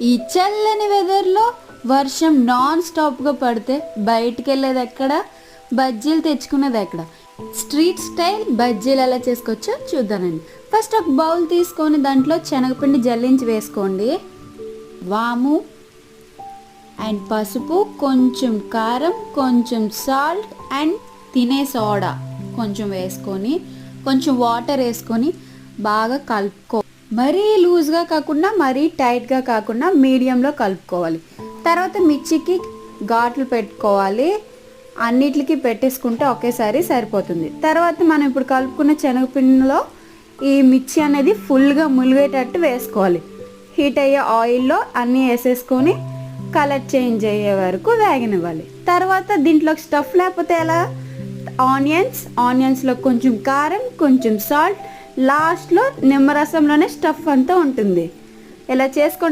ఈ చల్లని వెదర్లో వర్షం నాన్ స్టాప్గా పడితే బయటికి వెళ్ళేది ఎక్కడ, బజ్జీలు తెచ్చుకునేది ఎక్కడ? స్ట్రీట్ స్టైల్ బజ్జీలు ఎలా చేసుకోవచ్చో చూద్దానండి. ఫస్ట్ ఒక బౌల్ తీసుకొని దాంట్లో శనగపిండి జల్లించి వేసుకోండి. వాము అండ్ పసుపు, కొంచెం కారం, కొంచెం సాల్ట్ అండ్ తినే సోడా కొంచెం వేసుకొని, కొంచెం వాటర్ వేసుకొని బాగా కలుపుకో. మరీ లూజ్గా కాకుండా మరీ టైట్గా కాకుండా మీడియంలో కలుపుకోవాలి. తర్వాత మిర్చికి ఘాట్లు పెట్టుకోవాలి. అన్నిటికి పెట్టేసుకుంటే ఒకేసారి సరిపోతుంది. తర్వాత మనం ఇప్పుడు కలుపుకున్న శనగపిండిలో ఈ మిర్చి అనేది ఫుల్గా ములిగేటట్టు వేసుకోవాలి. హీట్ అయ్యే ఆయిల్లో అన్నీ వేసేసుకొని కలర్ చేంజ్ అయ్యే వరకు వేగనివ్వాలి. తర్వాత దీంట్లో స్టఫ్ లేకపోతే ఎలా? ఆనియన్స్లో కొంచెం కారం, కొంచెం సాల్ట్, లాస్ట్లో నిమ్మరసంలోనే స్టఫ్ అంతా ఉంటుంది. ఇలా చేసుకోండి.